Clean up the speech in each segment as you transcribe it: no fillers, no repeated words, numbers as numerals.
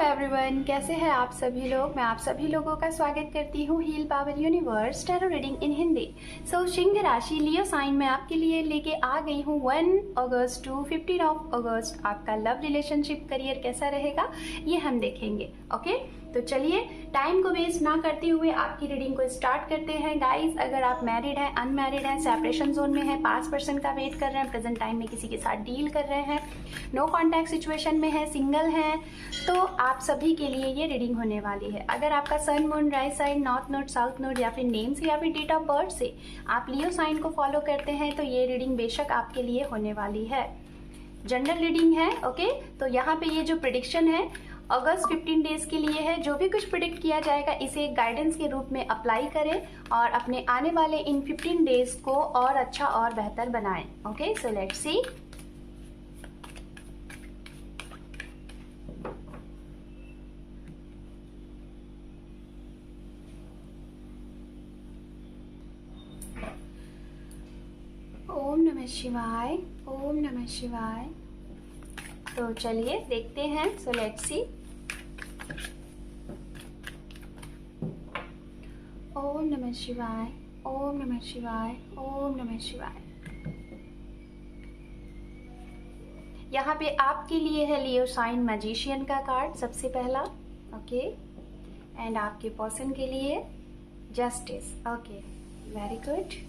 Everyone, कैसे हैं आप सभी लोग। मैं आप सभी लोगों का स्वागत करती हूँ heal power universe tarot reading in Hindi. सिंह राशि लियो साइन में आपके लिए लेके आ गई हूँ 1 अगस्त टू 15 अगस्त। आपका लव रिलेशनशिप करियर कैसा रहेगा ये हम देखेंगे। ओके, तो चलिए टाइम को वेस्ट ना करते हुए आपकी रीडिंग को स्टार्ट करते हैं। गाइस, अगर आप मैरिड हैं, अनमैरिड हैं, सेपरेशन जोन में हैं, पास्ट पर्सन का वेट कर रहे हैं, प्रेजेंट टाइम में किसी के साथ डील कर रहे हैं, नो कॉन्टैक्ट सिचुएशन में है, सिंगल हैं, तो आप सभी के लिए ये रीडिंग होने वाली है। अगर आपका sun, moon, rise sign, north node, south node या फिर नेम से या फिर डेट ऑफ बर्थ से आप लियो साइन को फॉलो करते हैं तो ये रीडिंग बेशक आपके लिए होने वाली है। जनरल रीडिंग है। ओके, तो यहाँ पे ये जो प्रिडिक्शन है अगस्त 15 डेज के लिए है। जो भी कुछ प्रिडिक्ट किया जाएगा इसे एक गाइडेंस के रूप में अप्लाई करें और अपने आने वाले इन 15 डेज को और अच्छा और बेहतर बनाएं। ओके, सो लेट्स सी। ओम नमः शिवाय, ओम नमः शिवाय। तो चलिए देखते हैं। सो लेट्स सी। ओम नमः शिवाय, ओम नमः शिवाय, ओम नमः शिवाय। यहाँ पे आपके लिए है लियो साइन मैजिशियन का कार्ड सबसे पहला। ओके, एंड आपके पर्सन के लिए जस्टिस। Okay, very good.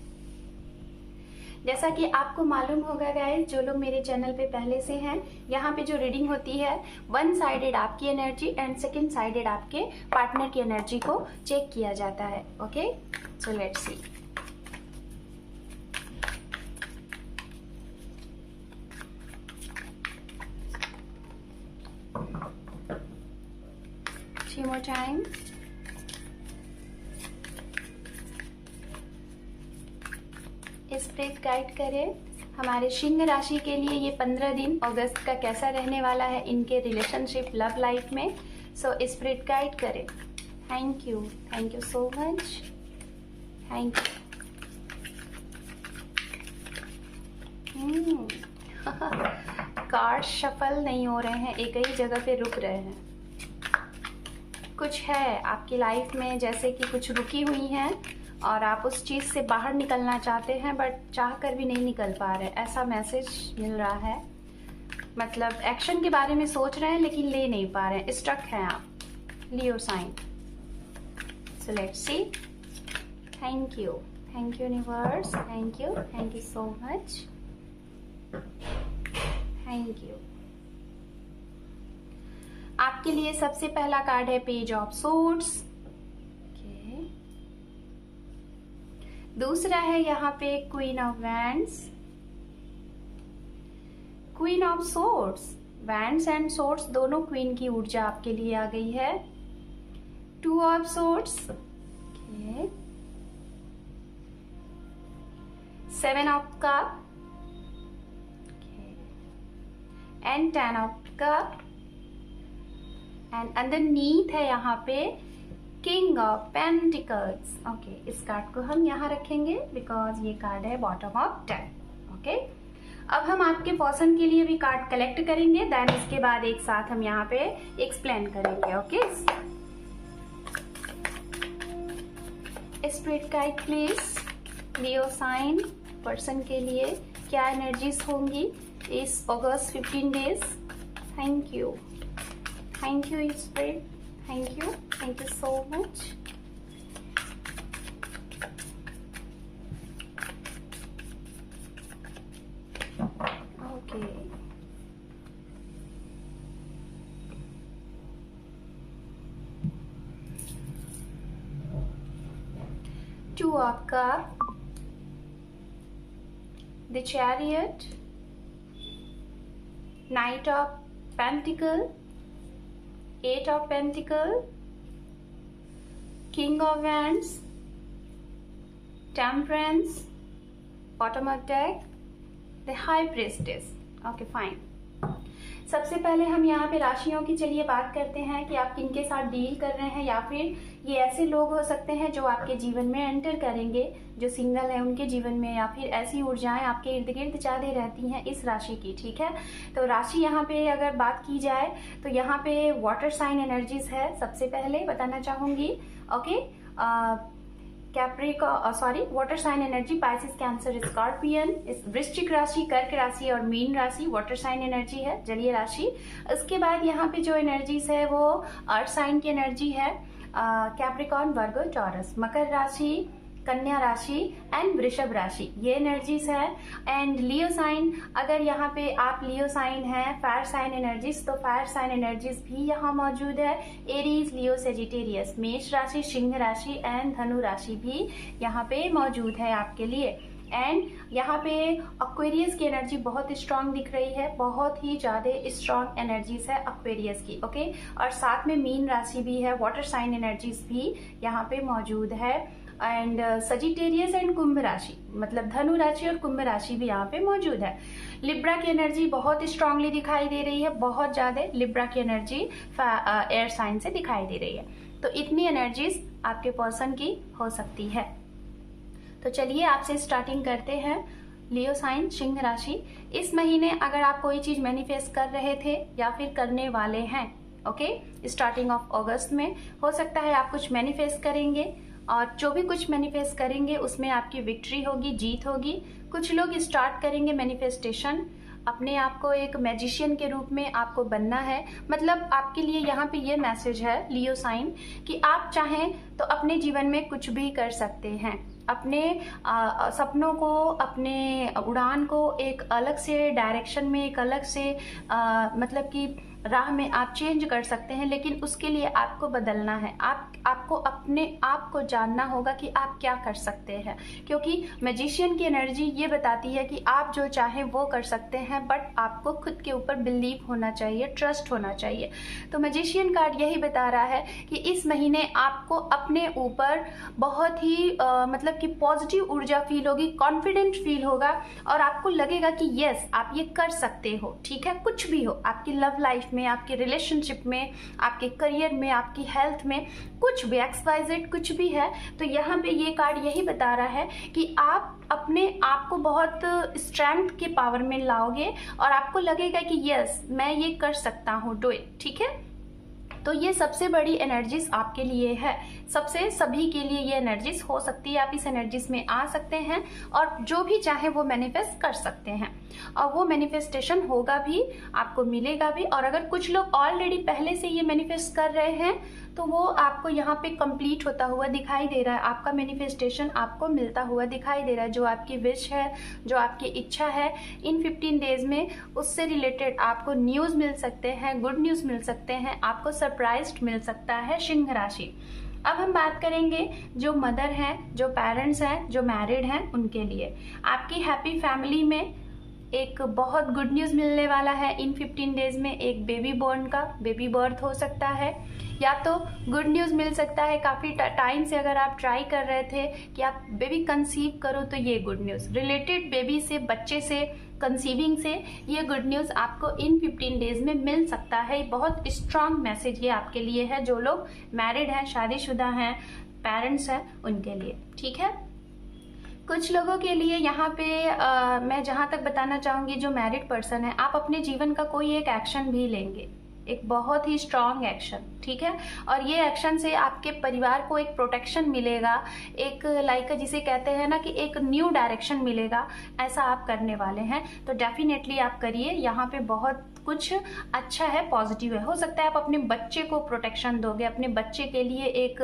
जैसा कि आपको मालूम होगा गाइस, जो लोग मेरे चैनल पे पहले से हैं, यहाँ पे जो रीडिंग होती है वन साइडेड आपकी एनर्जी एंड सेकंड साइडेड आपके पार्टनर की एनर्जी को चेक किया जाता है। Okay, so let's C. Three more time. Spirit guide करें हमारे सिंह राशि के लिए ये 15 दिन अगस्त का कैसा रहने वाला है इनके रिलेशनशिप लव लाइफ में। सो स्पिरिट गाइड करें। Thank you so much, thank you. Card shuffle नहीं हो रहे हैं, एक ही जगह पे रुक रहे हैं। कुछ है आपकी लाइफ में जैसे कि कुछ रुकी हुई हैं और आप उस चीज़ से बाहर निकलना चाहते हैं बट चाह कर भी नहीं निकल पा रहे, ऐसा मैसेज मिल रहा है। मतलब एक्शन के बारे में सोच रहे हैं लेकिन ले नहीं पा रहे हैं, स्टक हैं आप Leo sign. So let's see. Thank you universe, thank you so much, thank you. आपके लिए सबसे पहला कार्ड है पेज ऑफ सोर्ड्स। दूसरा है यहाँ पे queen of wands, queen of swords. Wands and swords दोनों क्वीन की ऊर्जा आपके लिए आ गई है। Two of swords, seven of cup and 10 of cup and underneath है यहाँ पे किंग ऑफ पेंटिकल्स। ओके, इस कार्ड को हम यहाँ रखेंगे बिकॉज ये कार्ड है बॉटम ऑफ 10। ओके, अब हम आपके पर्सन के लिए भी कार्ड कलेक्ट करेंगे, देन इसके बाद एक साथ हम यहाँ पे एक्सप्लेन करेंगे। Okay, spirit guide please, Leo sign person के लिए क्या एनर्जीज होंगी इस अगस्त 15 days. Thank you spirit, thank you so much। Okay, two of cup, the chariot, knight of pentacle, 8 of pentacle, king of wands, temperance, bottom of deck, the high priestess। Okay, fine। सबसे पहले हम यहाँ पे राशियों की चलिए बात करते हैं कि आप किनके साथ डील कर रहे हैं, या फिर ये ऐसे लोग हो सकते हैं जो आपके जीवन में एंटर करेंगे, जो सिंगल है उनके जीवन में, या फिर ऐसी ऊर्जाएं आपके इर्द गिर्द ज्यादा रहती हैं इस राशि की। ठीक है, तो राशि यहाँ पे अगर बात की जाए तो यहाँ पे वाटर साइन एनर्जीज है। सबसे पहले बताना चाहूंगी, okay, water sign energy Pisces, Cancer, Scorpion, वृश्चिक राशि, कर्क राशि और मीन राशि वाटर साइन एनर्जी है, जलीय राशि। उसके बाद यहाँ पे जो एनर्जीज है वो अर्थ साइन की एनर्जी है, कैप्रिकॉर्न, वर्गो, टॉरस, मकर राशि, कन्या राशि एंड वृषभ राशि, ये एनर्जीज है। एंड लियो साइन, अगर यहाँ पे आप लियो साइन है, फायर साइन एनर्जीज, तो फायर साइन एनर्जीज भी यहाँ मौजूद है। एरीज, लियो, सेजिटेरियस, मेष राशि, सिंह राशि एंड धनु राशि भी यहाँ पे मौजूद है आपके लिए। एंड यहाँ पे एक्वेरियस की एनर्जी बहुत स्ट्रांग दिख रही है, बहुत ही ज्यादा स्ट्रांग एनर्जीज है एक्वेरियस की, ओके। और साथ में मीन राशि भी है, वाटर साइन एनर्जीज भी यहाँ पे मौजूद है। एंड सजिटेरियस एंड कुंभ राशि, मतलब धनु राशि और कुंभ राशि भी यहाँ पे मौजूद है। लिब्रा की एनर्जी बहुत स्ट्रांगली दिखाई दे रही है, बहुत ज्यादा लिब्रा की एनर्जी एयर साइन से दिखाई दे रही है। तो इतनी एनर्जीज आपके पर्सन की हो सकती है। तो चलिए आपसे स्टार्टिंग करते हैं। लियो साइन, सिंह राशि, इस महीने अगर आप कोई चीज मैनिफेस्ट कर रहे थे या फिर करने वाले हैं, ओके, स्टार्टिंग ऑफ अगस्त में हो सकता है आप कुछ मैनिफेस्ट करेंगे, और जो भी कुछ मैनिफेस्ट करेंगे उसमें आपकी विक्ट्री होगी, जीत होगी। कुछ लोग स्टार्ट करेंगे मैनिफेस्टेशन, अपने आप को एक मैजिशियन के रूप में आपको बनना है। मतलब आपके लिए यहाँ पे ये मैसेज है लियो साइन कि आप चाहें तो अपने जीवन में कुछ भी कर सकते हैं, अपने सपनों को, अपने उड़ान को एक अलग से डायरेक्शन में, एक अलग से मतलब कि राह में आप चेंज कर सकते हैं। लेकिन उसके लिए आपको बदलना है, आपको अपने आप को जानना होगा कि आप क्या कर सकते हैं, क्योंकि मैजिशियन की एनर्जी ये बताती है कि आप जो चाहें वो कर सकते हैं, बट आपको खुद के ऊपर बिलीव होना चाहिए, ट्रस्ट होना चाहिए। तो मैजिशियन कार्ड यही बता रहा है कि इस महीने आपको अपने ऊपर बहुत ही मतलब कि पॉजिटिव ऊर्जा फील होगी, कॉन्फिडेंट फील होगा, और आपको लगेगा कि यस आप ये कर सकते हो। ठीक है, कुछ भी हो, आपकी लव लाइफ में, आपके रिलेशनशिप में, आपके करियर में, आपकी हेल्थ में, कुछ भी XYZ कुछ भी है, तो यहाँ पे ये कार्ड यही बता रहा है कि आप अपने आप को बहुत स्ट्रेंथ के पावर में लाओगे और आपको लगेगा कि यस मैं ये कर सकता हूँ, डू इट। ठीक है, तो ये सबसे बड़ी एनर्जीज आपके लिए है, सबसे सभी के लिए ये एनर्जीज हो सकती है। आप इस एनर्जीज में आ सकते हैं और जो भी चाहे वो मैनिफेस्ट कर सकते हैं, और वो मैनिफेस्टेशन होगा भी, आपको मिलेगा भी। और अगर कुछ लोग ऑलरेडी पहले से ये मैनिफेस्ट कर रहे हैं तो वो आपको यहाँ पे कंप्लीट होता हुआ दिखाई दे रहा है, आपका मैनिफेस्टेशन आपको मिलता हुआ दिखाई दे रहा है। जो आपकी विश है, जो आपकी इच्छा है, इन 15 डेज में उससे रिलेटेड आपको न्यूज़ मिल सकते हैं, गुड न्यूज़ मिल सकते हैं, आपको सरप्राइज मिल सकता है सिंह राशि। अब हम बात करेंगे जो मदर हैं, जो पेरेंट्स हैं, जो मैरिड हैं, उनके लिए आपकी हैप्पी फैमिली में एक बहुत गुड न्यूज़ मिलने वाला है। इन 15 डेज में एक बेबी बॉर्न का बेबी बर्थ हो सकता है, या तो गुड न्यूज़ मिल सकता है। काफ़ी टाइम से अगर आप ट्राई कर रहे थे कि आप बेबी कंसीव करो, तो ये गुड न्यूज़ रिलेटेड बेबी से, बच्चे से, कंसीविंग से, ये गुड न्यूज़ आपको इन 15 डेज में मिल सकता है। बहुत स्ट्रांग मैसेज ये आपके लिए है, जो लोग मैरिड हैं, शादीशुदा हैं, पेरेंट्स हैं, उनके लिए। ठीक है, कुछ लोगों के लिए यहाँ पे मैं जहाँ तक बताना चाहूँगी, जो मैरिड पर्सन है, आप अपने जीवन का कोई एक एक्शन भी लेंगे, एक बहुत ही स्ट्रांग एक्शन। ठीक है, और ये एक्शन से आपके परिवार को एक प्रोटेक्शन मिलेगा, एक लाइक जिसे कहते हैं ना कि एक न्यू डायरेक्शन मिलेगा, ऐसा आप करने वाले हैं। तो डेफिनेटली आप करिए, यहाँ पे बहुत कुछ अच्छा है, पॉजिटिव है। हो सकता है आप अपने बच्चे को प्रोटेक्शन दोगे, अपने बच्चे के लिए एक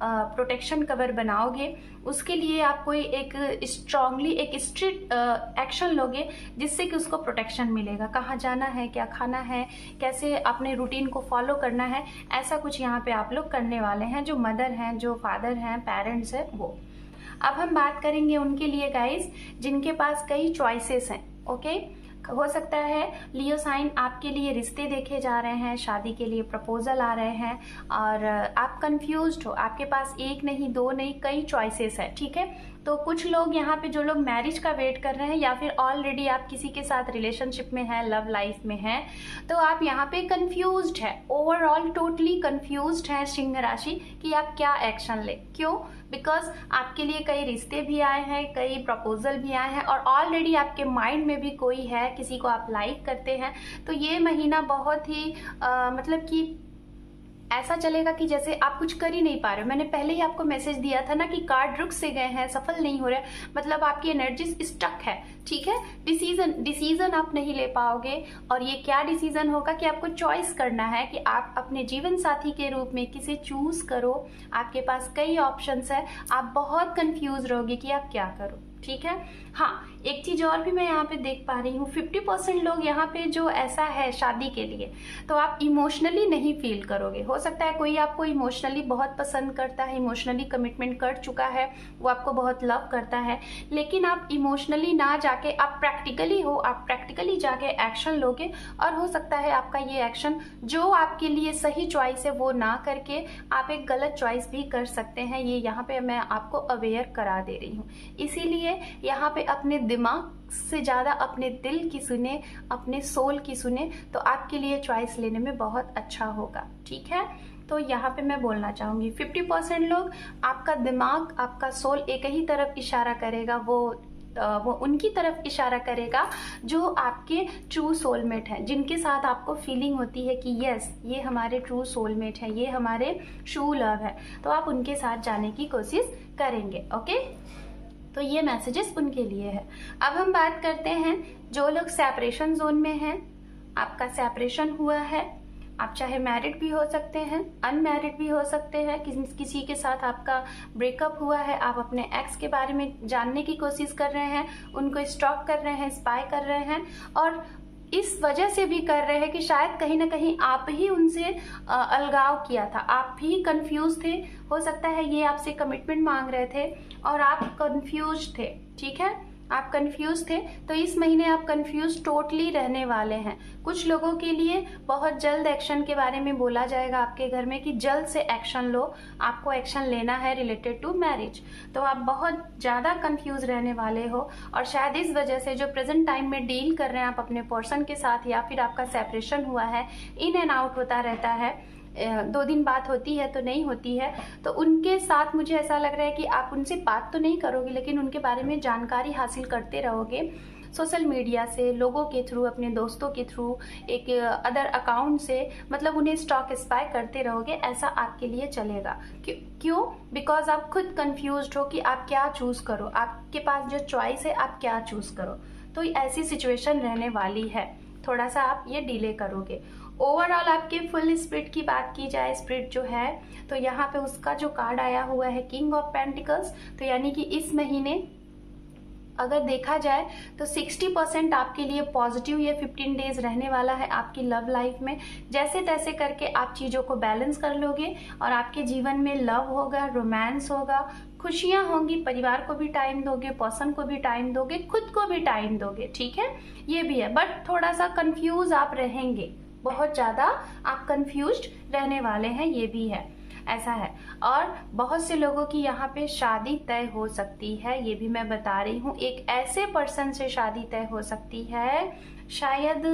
प्रोटेक्शन कवर बनाओगे, उसके लिए आप कोई एक स्ट्रांगली एक स्ट्रिक्ट एक्शन लोगे जिससे कि उसको प्रोटेक्शन मिलेगा। कहाँ जाना है, क्या खाना है, कैसे अपने रूटीन को फॉलो करना है, ऐसा कुछ यहाँ पे आप लोग करने वाले हैं, जो मदर हैं, जो फादर हैं, पेरेंट्स हैं, वो। अब हम बात करेंगे उनके लिए गाइस जिनके पास कई चॉइसेस हैं। ओके, हो सकता है लियो साइन आपके लिए रिश्ते देखे जा रहे हैं, शादी के लिए प्रपोजल आ रहे हैं, और आप कंफ्यूज्ड हो, आपके पास एक नहीं, दो नहीं, कई चॉइसेस है। ठीक है, तो कुछ लोग यहाँ पे, जो लोग मैरिज का वेट कर रहे हैं या फिर ऑलरेडी आप किसी के साथ रिलेशनशिप में हैं, लव लाइफ में हैं, तो आप यहाँ पे कंफ्यूज्ड है, ओवरऑल टोटली कंफ्यूज्ड है सिंह राशि कि आप क्या एक्शन ले। क्यों? बिकॉज आपके लिए कई रिश्ते भी आए हैं, कई प्रपोजल भी आए हैं और ऑलरेडी आपके माइंड में भी कोई है, किसी को आप लाइक करते हैं। तो ये महीना बहुत ही मतलब कि ऐसा चलेगा कि जैसे आप कुछ कर ही नहीं पा रहे हो। मैंने पहले ही आपको मैसेज दिया था ना कि कार्ड रुक से गए हैं, सफल नहीं हो रहे, मतलब आपकी एनर्जी स्टक है। ठीक है, डिसीजन आप नहीं ले पाओगे। और ये क्या डिसीजन होगा कि आपको चॉइस करना है कि आप अपने जीवन साथी के रूप में किसे चूज करो। आपके पास कई ऑप्शंस है, आप बहुत कंफ्यूज रहोगे कि आप क्या करो। ठीक है। हाँ, एक चीज और भी मैं यहाँ पे देख पा रही हूँ, 50% लोग यहाँ पे जो ऐसा है शादी के लिए, तो आप इमोशनली नहीं फील करोगे। हो सकता है कोई आपको इमोशनली बहुत पसंद करता है, इमोशनली कमिटमेंट कर चुका है, वो आपको बहुत लव करता है, लेकिन आप इमोशनली ना जाके आप प्रैक्टिकली हो, आप प्रैक्टिकली जाके एक्शन लोगे। और हो सकता है आपका ये एक्शन जो आपके लिए सही चॉइस है वो ना करके आप एक गलत चॉइस भी कर सकते हैं। ये यहाँ पे मैं आपको अवेयर करा दे रही हूँ। इसीलिए यहाँ पे अपने दिमाग से ज्यादा अपने दिल की सुने, अपने सोल की सुने, तो आपके लिए चॉइस लेने में बहुत अच्छा होगा। ठीक है, तो यहाँ पे मैं बोलना चाहूंगी 50% लोग, आपका दिमाग, आपका सोल एक ही तरफ इशारा करेगा, वो उनकी तरफ इशारा करेगा जो आपके ट्रू सोलमेट हैं, जिनके साथ आपको फीलिंग होती है कि यस ये हमारे ट्रू सोलमेट है, ये हमारे ट्रू लव है, तो आप उनके साथ जाने की कोशिश करेंगे। ओके, तो ये मैसेजेस उनके लिए है। अब हम बात करते हैं जो लोग सेपरेशन जोन में हैं, आपका सेपरेशन हुआ है, आप चाहे मैरिड भी हो सकते हैं, अनमैरिड भी हो सकते हैं, किसी के साथ आपका ब्रेकअप हुआ है, आप अपने एक्स के बारे में जानने की कोशिश कर रहे हैं, उनको स्टॉक कर रहे हैं, स्पाई कर रहे हैं, और इस वजह से भी कर रहे हैं कि शायद कहीं ना कहीं आप ही उनसे अलगाव किया था, आप भी कंफ्यूज थे। हो सकता है ये आपसे कमिटमेंट मांग रहे थे और आप कंफ्यूज थे। ठीक है, आप कंफ्यूज थे, तो इस महीने आप कंफ्यूज टोटली रहने वाले हैं। कुछ लोगों के लिए बहुत जल्द एक्शन के बारे में बोला जाएगा आपके घर में कि जल्द से एक्शन लो, आपको एक्शन लेना है रिलेटेड टू मैरिज। तो आप बहुत ज्यादा कंफ्यूज रहने वाले हो और शायद इस वजह से जो प्रेजेंट टाइम में डील कर रहे हैं आप अपने पर्सन के साथ, या फिर आपका सेपरेशन हुआ है, इन एंड आउट होता रहता है, 2 दिन बात होती है तो नहीं होती है, तो उनके साथ मुझे ऐसा लग रहा है कि आप उनसे बात तो नहीं करोगे, लेकिन उनके बारे में जानकारी हासिल करते रहोगे सोशल मीडिया से, लोगों के थ्रू, अपने दोस्तों के थ्रू, एक अदर अकाउंट से, मतलब उन्हें स्टॉक स्पाई करते रहोगे। ऐसा आपके लिए चलेगा। क्यों? बिकॉज आप खुद कंफ्यूज्ड हो कि आप क्या चूज करो, आपके पास जो चॉइस है आप क्या चूज करो। तो ऐसी सिचुएशन रहने वाली है, थोड़ा सा आप ये डिले करोगे। ओवरऑल आपके फुल स्पिरिट की बात की जाए, स्पिरिट जो है, तो यहाँ पे उसका जो कार्ड आया हुआ है किंग ऑफ पेंटिकल्स, तो यानी कि इस महीने अगर देखा जाए तो 60% आपके लिए पॉजिटिव ये 15 डेज रहने वाला है आपकी लव लाइफ में। जैसे तैसे करके आप चीज़ों को बैलेंस कर लोगे और आपके जीवन में लव होगा, रोमांस होगा, खुशियां होंगी, परिवार को भी टाइम दोगे, पर्सन को भी टाइम दोगे, खुद को भी टाइम दोगे। ठीक है, ये भी है, बट थोड़ा सा कंफ्यूज आप रहेंगे, बहुत ज़्यादा आप कंफ्यूज्ड रहने वाले हैं, ये भी है, ऐसा है। और बहुत से लोगों की यहाँ पे शादी तय हो सकती है, ये भी मैं बता रही हूँ। एक ऐसे पर्सन से शादी तय हो सकती है, शायद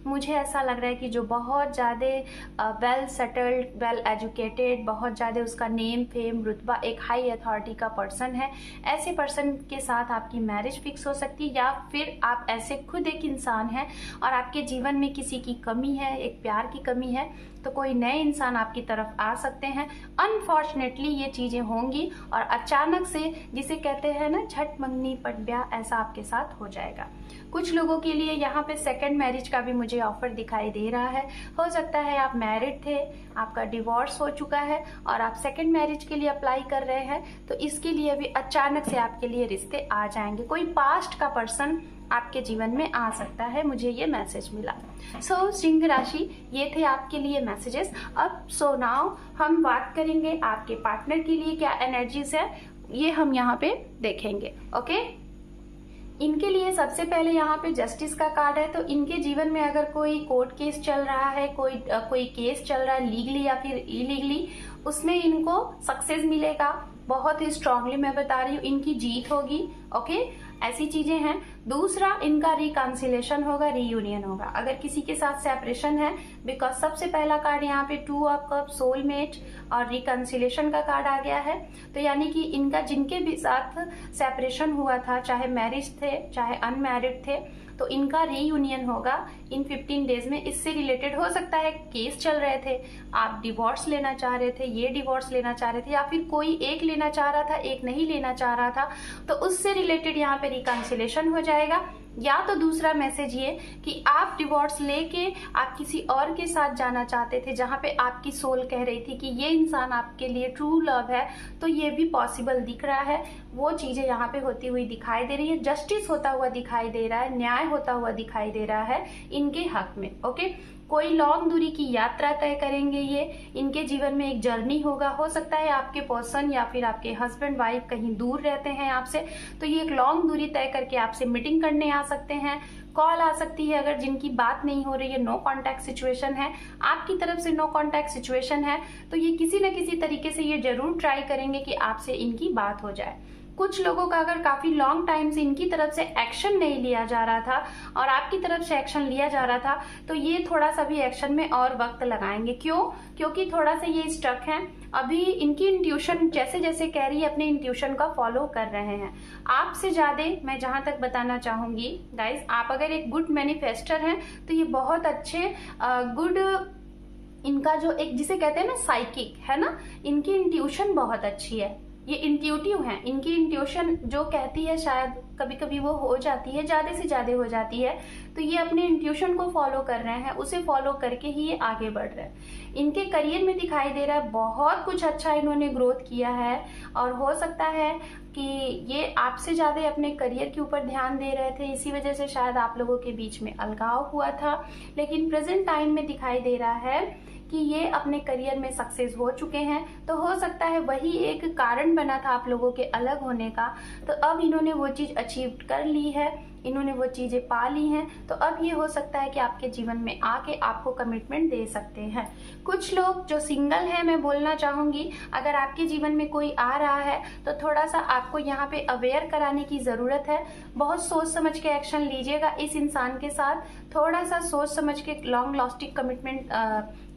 मुझे ऐसा लग रहा है कि जो बहुत ज़्यादा वेल सेटल्ड, वेल एजुकेटेड, बहुत ज़्यादा उसका नेम फेम रुतबा, एक हाई अथॉरिटी का पर्सन है। ऐसे पर्सन के साथ आपकी मैरिज फिक्स हो सकती है, या फिर आप ऐसे खुद एक इंसान हैं और आपके जीवन में किसी की कमी है, एक प्यार की कमी है, तो कोई नए इंसान आपकी तरफ आ सकते हैं। अनफॉर्चुनेटली ये चीज़ें होंगी और अचानक से, जिसे कहते हैं ना झट मंगनी पट ब्याह, ऐसा आपके साथ हो जाएगा। कुछ लोगों के लिए यहाँ पे सेकंड मैरिज का भी मुझे ऑफर दिखाई दे रहा है। हो सकता है आप मैरिड थे, आपका डिवोर्स हो चुका है और आप सेकंड मैरिज के लिए अप्लाई कर रहे हैं, तो इसके लिए भी अचानक से आपके लिए रिश्ते आ जाएंगे। कोई पास्ट का पर्सन आपके जीवन में आ सकता है, मुझे ये मैसेज मिला। सो सिंह राशि, ये थे आपके लिए मैसेजेस। अब सो नाउ हम बात करेंगे आपके पार्टनर के लिए क्या एनर्जीज है, ये हम यहाँ पे देखेंगे। ओके, इनके लिए सबसे पहले यहाँ पे जस्टिस का कार्ड है, तो इनके जीवन में अगर कोई कोर्ट केस चल रहा है, कोई केस चल रहा है लीगली या फिर इलीगली, उसमें इनको सक्सेस मिलेगा, बहुत ही स्ट्रांगली मैं बता रही हूँ, इनकी जीत होगी। ओके, ऐसी चीजें हैं। दूसरा, इनका रिकंसिलेशन होगा, रीयूनियन होगा। अगर किसी के साथ सेपरेशन है, बिकॉज सबसे पहला कार्ड यहाँ पे 2 ऑफ कप, सोलमेट और रिकंसिलेशन का कार्ड आ गया है, तो यानी कि इनका जिनके भी साथ सेपरेशन हुआ था, चाहे मैरिज थे चाहे अनमैरिड थे, तो इनका रीयूनियन होगा इन 15 डेज में। इससे रिलेटेड हो सकता है केस चल रहे थे, आप डिवोर्स लेना चाह रहे थे, ये डिवोर्स लेना चाह रहे थे, या फिर कोई एक लेना चाह रहा था एक नहीं लेना चाह रहा था, तो उससे रिलेटेड यहाँ पे रिकंसिलेशन हो जाएगा। या तो दूसरा मैसेज ये कि आप डिवोर्स लेके आप किसी और के साथ जाना चाहते थे, जहां पे आपकी सोल कह रही थी कि ये इंसान आपके लिए ट्रू लव है, तो ये भी पॉसिबल दिख रहा है। वो चीजें यहाँ पे होती हुई दिखाई दे रही है, जस्टिस होता हुआ दिखाई दे रहा है, न्याय होता हुआ दिखाई दे रहा है इनके हक में। ओके, कोई लॉन्ग दूरी की यात्रा तय करेंगे, ये इनके जीवन में एक जर्नी होगा। हो सकता है आपके पर्सन या फिर आपके हस्बैंड वाइफ कहीं दूर रहते हैं आपसे, तो ये एक लॉन्ग दूरी तय करके आपसे मीटिंग करने आ सकते हैं, कॉल आ सकती है। अगर जिनकी बात नहीं हो रही है, नो कांटेक्ट सिचुएशन है, आपकी तरफ से नो कांटेक्ट सिचुएशन है, तो ये किसी न किसी तरीके से ये जरूर ट्राई करेंगे कि आपसे इनकी बात हो जाए। कुछ लोगों का अगर काफी लॉन्ग टाइम से इनकी तरफ से एक्शन नहीं लिया जा रहा था और आपकी तरफ से एक्शन लिया जा रहा था, तो ये थोड़ा सा भी एक्शन में और वक्त लगाएंगे। क्यों? क्योंकि थोड़ा सा ये स्टक हैं। अभी इनकी इंट्यूशन जैसे जैसे कह रही है, अपने इंट्यूशन का फॉलो कर रहे हैं आपसे ज्यादा। मैं जहां तक बताना चाहूंगी गाइस, आप अगर एक गुड मैनिफेस्टर हैं तो ये बहुत अच्छे गुड, इनका जो एक जिसे कहते हैं ना साइकिक है ना, इनकी इंट्यूशन बहुत अच्छी है, ये इंट्यूटिव हैं। इनकी इंट्यूशन जो कहती है शायद कभी कभी वो हो जाती है, ज्यादा से ज्यादा हो जाती है, तो ये अपने इंट्यूशन को फॉलो कर रहे हैं, उसे फॉलो करके ही ये आगे बढ़ रहे हैं। इनके करियर में दिखाई दे रहा है बहुत कुछ अच्छा इन्होंने ग्रोथ किया है, और हो सकता है कि ये आपसे ज्यादा अपने करियर के ऊपर ध्यान दे रहे थे, इसी वजह से शायद आप लोगों के बीच में अलगाव हुआ था। लेकिन प्रेजेंट टाइम में दिखाई दे रहा है कि ये अपने करियर में सक्सेस हो चुके हैं, तो हो सकता है वही एक कारण बना था आप लोगों के अलग होने का, तो अब इन्होंने वो चीज अचीव कर ली है, इन्होंने वो चीजें पा ली हैं, तो अब ये हो सकता है कि आपके जीवन में आके आपको कमिटमेंट दे सकते हैं। कुछ लोग जो सिंगल हैं, मैं बोलना चाहूंगी, अगर आपके जीवन में कोई आ रहा है तो थोड़ा सा आपको यहाँ पे अवेयर कराने की जरूरत है। बहुत सोच समझ के एक्शन लीजिएगा इस इंसान के साथ, थोड़ा सा सोच समझ के लॉन्ग लास्टिंग कमिटमेंट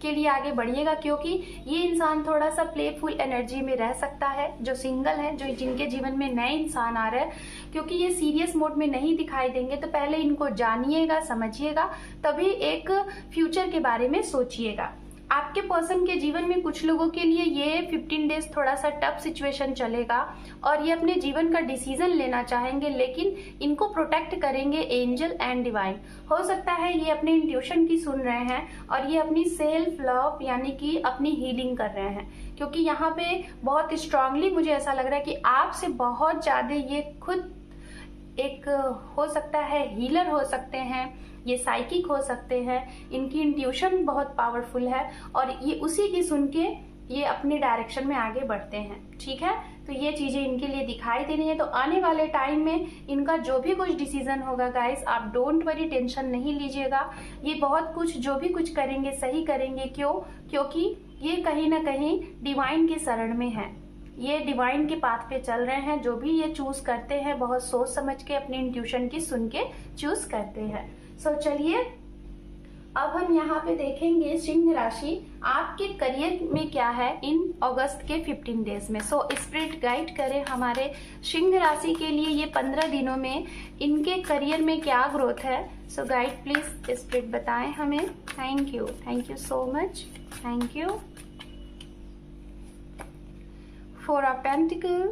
के लिए आगे बढ़िएगा, क्योंकि ये इंसान थोड़ा सा प्लेफुल एनर्जी में रह सकता है। जो सिंगल है, जो जिनके जीवन में नए इंसान आ रहे हैं, क्योंकि ये सीरियस मोड में नहीं दिखाई देंगे, तो पहले इनको जानिएगा, समझिएगा, तभी एक फ्यूचर के बारे में सोचिएगा। आपके पर्सन के जीवन में कुछ लोगों के लिए ये 15 डेज थोड़ा सा टफ सिचुएशन चलेगा और ये अपने जीवन का डिसीजन लेना चाहेंगे, लेकिन इनको प्रोटेक्ट करेंगे एंजल एंड डिवाइन। हो सकता है ये अपने इंट्यूशन की सुन रहे हैं और ये अपनी सेल्फ लव यानी कि अपनी हीलिंग कर रहे हैं, क्योंकि यहाँ पे बहुत स्ट्रांगली मुझे ऐसा लग रहा है कि आपसे बहुत ज्यादा ये खुद एक हो सकता है हीलर हो सकते हैं, ये साइकिक हो सकते हैं, इनकी इंट्यूशन बहुत पावरफुल है और ये उसी की सुन के ये अपने डायरेक्शन में आगे बढ़ते हैं। ठीक है, तो ये चीजें इनके लिए दिखाई दे रही है। तो आने वाले टाइम में इनका जो भी कुछ डिसीजन होगा गाइस, आप डोंट वरी, टेंशन नहीं लीजिएगा। ये बहुत कुछ जो भी कुछ करेंगे सही करेंगे। क्यों? क्योंकि ये कहीं ना कहीं डिवाइन के शरण में है, ये डिवाइन के पाथ पे चल रहे हैं। जो भी ये चूज करते हैं बहुत सोच समझ के, अपनी इंट्यूशन की सुन के चूज करते हैं। सो चलिए अब हम यहाँ पे देखेंगे सिंह राशि आपके करियर में क्या है इन अगस्त के 15 डेज में। सो स्पिरिट गाइड करें हमारे सिंह राशि के लिए ये 15 दिनों में इनके करियर में क्या ग्रोथ है। सो गाइड प्लीज स्पिरिट बताएं हमें। Thank you so much, thank you. 4 of Pentacles,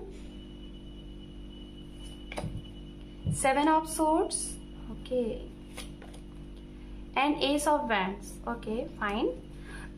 7 of Swords, okay, and Ace of Wands, okay, fine।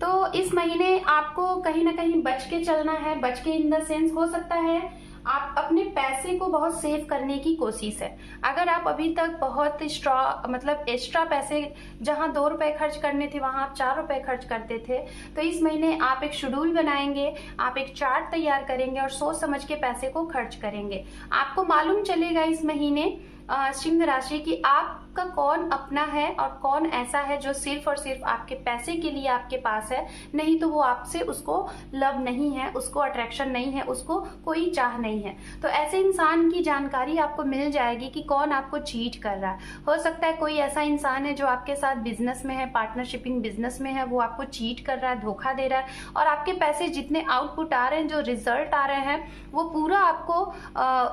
तो इस महीने आपको कहीं ना कहीं बच के चलना है। बच के इन द सेंस हो सकता है आप अपने पैसे को बहुत सेव करने की कोशिश है। अगर आप अभी तक बहुत एक्स्ट्रा पैसे, जहां 2 रुपए खर्च करने थे वहां आप 4 रुपए खर्च करते थे, तो इस महीने आप एक शेड्यूल बनाएंगे, आप एक चार्ट तैयार करेंगे और सोच समझ के पैसे को खर्च करेंगे। आपको मालूम चलेगा इस महीने सिंह राशि की आप आपका कौन अपना है और कौन ऐसा है जो सिर्फ और सिर्फ आपके पैसे के लिए आपके पास है, नहीं तो वो आपसे उसको लव नहीं है, उसको अट्रैक्शन नहीं है, उसको कोई चाह नहीं है। तो ऐसे इंसान की जानकारी आपको मिल जाएगी कि कौन आपको चीट कर रहा है। हो सकता है कोई ऐसा इंसान है जो आपके साथ बिजनेस में है, पार्टनरशिपिंग बिजनेस में है, वो आपको चीट कर रहा है, धोखा दे रहा है, और आपके पैसे जितने आउटपुट आ रहे हैं, जो रिजल्ट आ रहे हैं, वो पूरा आपको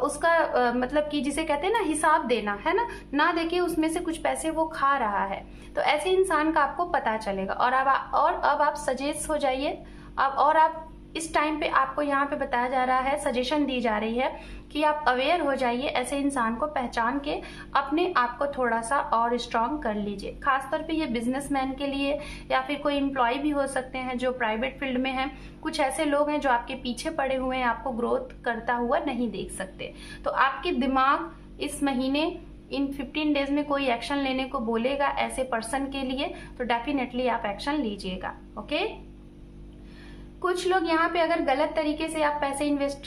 उसका मतलब कि जिसे कहते हैं ना हिसाब देना है ना देके उसमें से कुछ पैसे वो खा रहा है। तो ऐसे इंसान का आपको पता चलेगा। और अब आप सजेस्ट हो जाइए। और आप इस टाइम पे आपको यहाँ पे बताया जा रहा है, सजेशन दी जा रही है कि आप अवेयर हो जाइए, ऐसे इंसान को पहचान के अपने आप को थोड़ा सा और स्ट्रांग कर लीजिए। खासतौर पे ये बिजनेसमैन के लिए, या फिर कोई एम्प्लॉय भी हो सकते हैं जो प्राइवेट फील्ड में हैं। कुछ ऐसे लोग हैं जो आपके पीछे पड़े हुए हैं, आपको ग्रोथ करता हुआ नहीं देख सकते। तो आपके दिमाग इस महीने इन 15 डेज में कोई एक्शन लेने को बोलेगा ऐसे पर्सन के लिए, तो डेफिनेटली आप एक्शन लीजिएगा। ओके। कुछ लोग यहाँ पे अगर गलत तरीके से आप पैसे इन्वेस्ट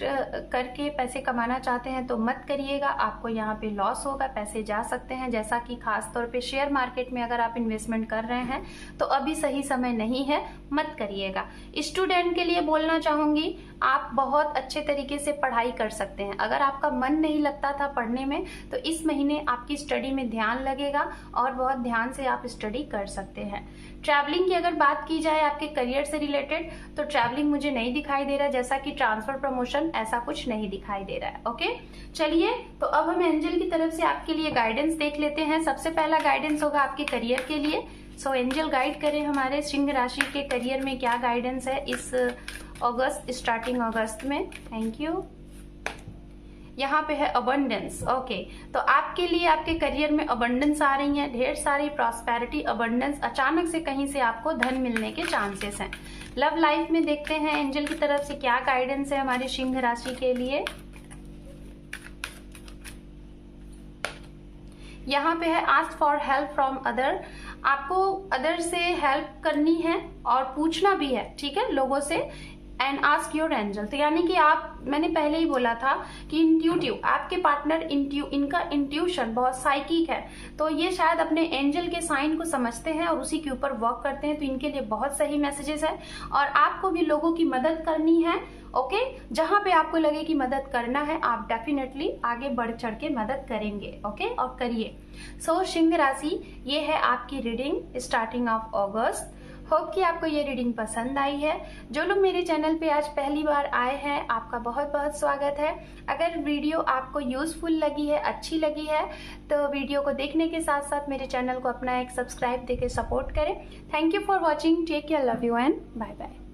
करके पैसे कमाना चाहते हैं तो मत करिएगा, आपको यहाँ पे लॉस होगा, पैसे जा सकते हैं। जैसा कि खास तौर पे शेयर मार्केट में अगर आप इन्वेस्टमेंट कर रहे हैं तो अभी सही समय नहीं है, मत करिएगा। स्टूडेंट के लिए बोलना चाहूंगी, आप बहुत अच्छे तरीके से पढ़ाई कर सकते हैं। अगर आपका मन नहीं लगता था पढ़ने में तो इस महीने आपकी स्टडी में ध्यान लगेगा और बहुत ध्यान से आप स्टडी कर सकते हैं। ट्रैवलिंग की अगर बात की जाए आपके करियर से रिलेटेड, तो ट्रैवलिंग मुझे नहीं दिखाई दे रहा, जैसा कि ट्रांसफर प्रमोशन ऐसा कुछ नहीं दिखाई दे रहा है। ओके, चलिए तो अब हम एंजल की तरफ से आपके लिए गाइडेंस देख लेते हैं। सबसे पहला गाइडेंस होगा आपके करियर के लिए। सो एंजल गाइड करें हमारे सिंह राशि के करियर में क्या गाइडेंस है इस अगस्त, स्टार्टिंग अगस्त में। Thank you. यहाँ पे है अबंडेंस। ओके, तो आपके लिए आपके करियर में अबंडेंस आ रही है, ढेर सारी प्रॉस्पेरिटी, अबंडेंस, अचानक से कहीं से आपको धन मिलने के चांसेस हैं। लव लाइफ में देखते हैं एंजल की तरफ से क्या गाइडेंस है हमारी सिंह राशि के लिए। यहाँ पे है ask for help from other. आपको अदर से हेल्प करनी है और पूछना भी है, ठीक है, लोगों से। एंड आस्क योर एंजल, तो यानी कि आप, मैंने पहले ही बोला था कि इंट्यूटिव, आपके पार्टनर इनका इंट्यूशन बहुत साइकिक है, तो ये शायद अपने एंजल के साइन को समझते हैं और उसी के ऊपर वर्क करते हैं। तो इनके लिए बहुत सही मैसेजेस है। और आपको भी लोगों की मदद करनी है। ओके, जहां पे आपको लगे कि मदद करना है आप डेफिनेटली आगे बढ़ चढ़ के मदद करेंगे। ओके, और करिए। सो सिंह राशि, ये है आपकी reading starting of August. Hope कि आपको ये रीडिंग पसंद आई है। जो लोग मेरे चैनल पे आज पहली बार आए हैं, आपका बहुत बहुत स्वागत है। अगर वीडियो आपको यूजफुल लगी है, अच्छी लगी है, तो वीडियो को देखने के साथ साथ मेरे चैनल को अपना एक सब्सक्राइब देके सपोर्ट करें। Thank you for watching. Take care, love you and bye bye.